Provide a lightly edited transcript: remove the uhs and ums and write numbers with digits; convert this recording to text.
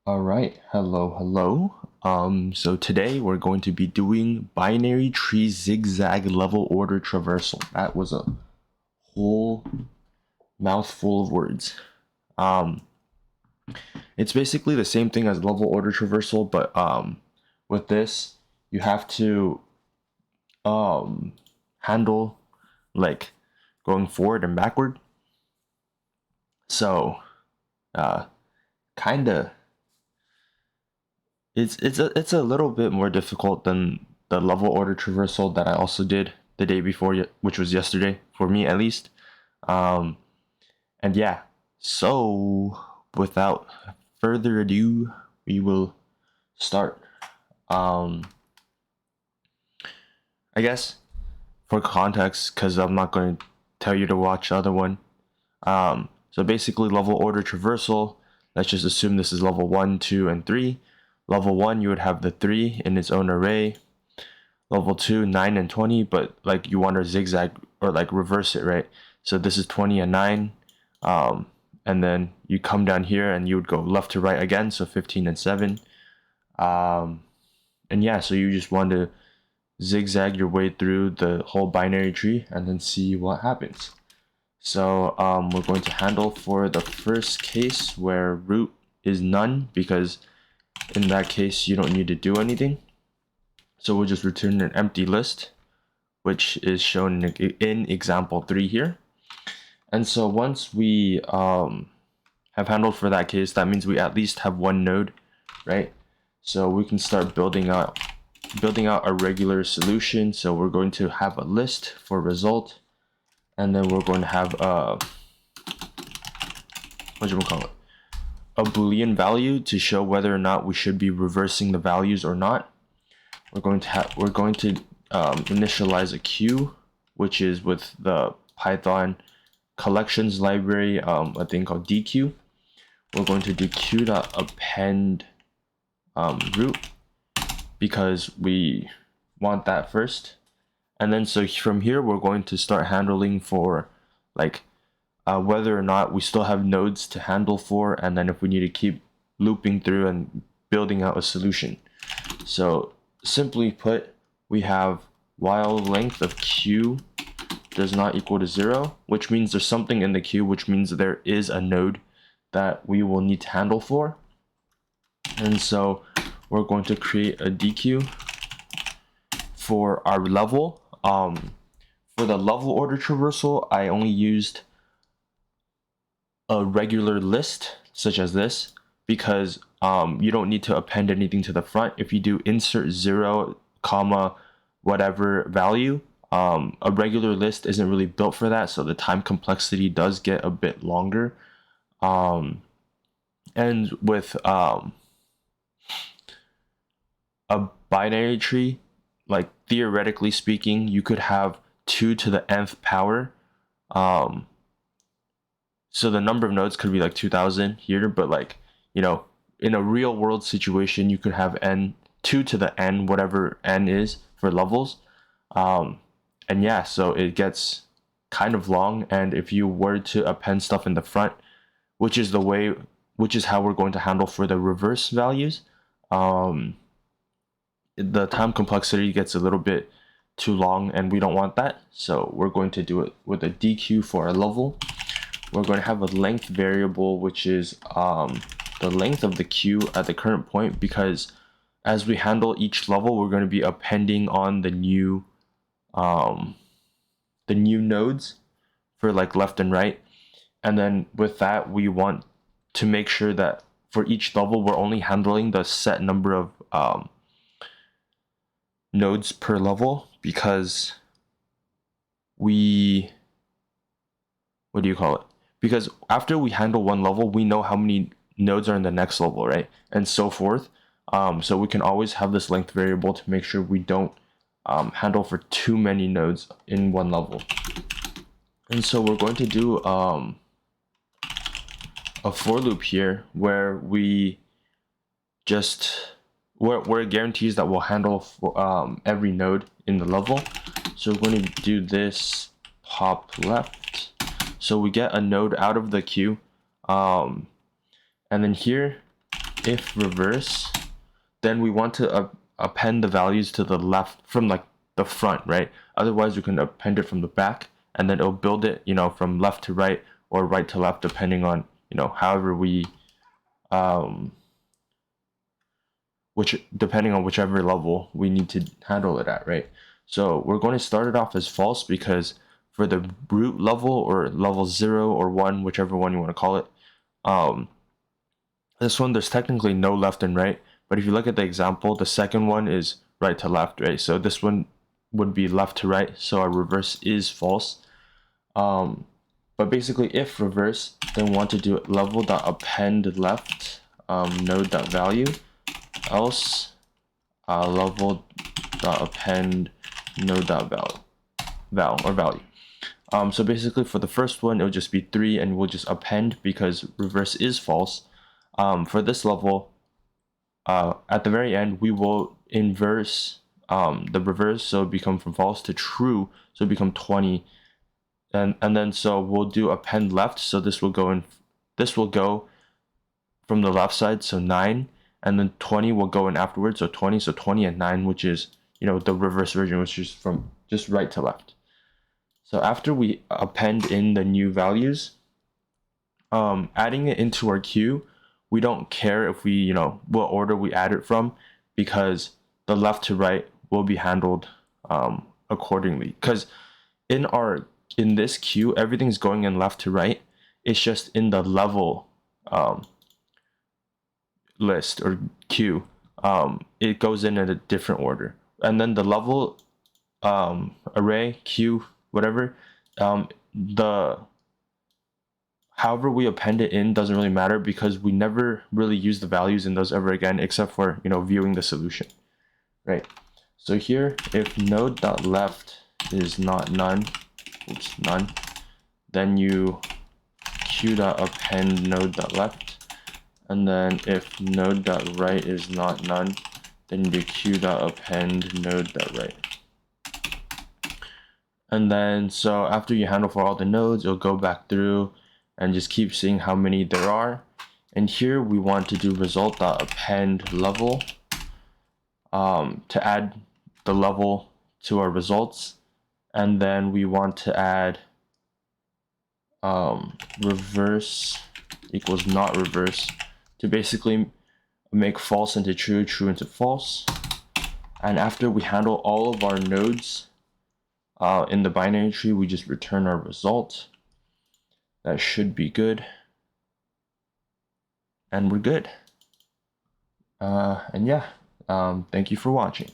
All right, hello. So today we're going to be doing binary tree zigzag level order traversal. That was a whole mouthful of words. Um, it's basically the same thing as level order traversal, but with this you have to um handle like going forward and backward. So uh, kind of it's a little bit more difficult than the level order traversal that I also did the day before, which was yesterday for me at least. Um, and yeah, so without further ado, we will start. Um, I guess for context, because I'm not going to tell you to watch the other one. So basically, level order traversal. Let's just assume this is level 1, 2, and 3. Level 1, you would have the 3 in its own array. Level 2, 9 and 20, but like you want to zigzag or like reverse it, right? So this is 20 and 9. Um, and then you come down here and you would go left to right again, so 15 and 7. Um, and yeah, so you just want to zigzag your way through the whole binary tree and then see what happens. So we're going to handle for the first case where root is none, because in that case you don't need to do anything. So we'll just return an empty list, which is shown in example 3 here. And so once we have handled for that case, that means we at least have one node, right? So we can start building out a regular solution. So we're going to have a list for result, and then we're going to have a Boolean value to show whether or not we should be reversing the values or not. We're going to initialize a queue, which is with the Python collections library, a thing called dequeue. We're going to do queue.append root because we want that first. And then so from here, we're going to start handling for like whether or not we still have nodes to handle for, and then if we need to keep looping through and building out a solution. So simply put, we have while length of queue does not equal to 0, which means there's something in the queue, which means there is a node that we will need to handle for. And so we're going to create a dequeue for our level. For the level order traversal, I only used a regular list such as this because you don't need to append anything to the front. If you do insert 0, comma, whatever value, a regular list isn't really built for that, so the time complexity does get a bit longer. And with a binary tree, like theoretically speaking, you could have 2 to the nth power. So the number of nodes could be like 2000 here, but like, in a real world situation, you could have n 2 to the n, whatever n is for levels. And yeah, so it gets kind of long. And if you were to append stuff in the front, which is how we're going to handle for the reverse values, the time complexity gets a little bit too long and we don't want that. So we're going to do it with a dequeue for our level. We're going to have a length variable, which is the length of the queue at the current point, because as we handle each level, we're going to be appending on the new nodes for like left and right. And then with that, we want to make sure that for each level, we're only handling the set number of nodes per level, because because after we handle one level, we know how many nodes are in the next level, right? And so forth. So we can always have this length variable to make sure we don't handle for too many nodes in one level. And so we're going to do a for loop here where we where it guarantees that we'll handle for, every node in the level. So we're going to do this pop left. So we get a node out of the queue. And then here if reverse, then we want to append the values to the left from like the front, right? Otherwise, we can append it from the back, and then it'll build it, you know, from left to right or right to left, depending on, you know, however we, depending on whichever level we need to handle it at, right? So we're going to start it off as false because for the root level or level 0 or 1, whichever one you want to call it, this one there's technically no left and right, but if you look at the example, the second one is right to left, right? So this one would be left to right, so our reverse is false. But basically, if reverse, then we want to do level.append left node.value, else level.append node.value. So basically for the first one, it'll just be 3 and we'll just append because reverse is false. For this level, at the very end, we will inverse the reverse, so it become from false to true, so it become 20. And then so we'll do append left, so this will go from the left side, so 9, and then 20 will go in afterwards, so 20, so 20 and 9, which is, you know, the reverse version, which is from just right to left. So after we append in the new values, adding it into our queue, we don't care if we, you know, what order we add it from, because the left to right will be handled accordingly. Because in this queue, everything's going in left to right. It's just in the level list or queue, it goes in a different order. And then the level array, queue, whatever, however we append it in doesn't really matter because we never really use the values in those ever again, except for, you know, viewing the solution, right? So here, if node.left is not none, then you q.append node.left, and then if node.right is not none, then you q.append node.right. And then so after you handle for all the nodes, you'll go back through and just keep seeing how many there are. And here we want to do result.append level to add the level to our results. And then we want to add reverse equals not reverse to basically make false into true, true into false. And after we handle all of our nodes in the binary tree, we just return our result. That should be good. And we're good. And yeah, thank you for watching.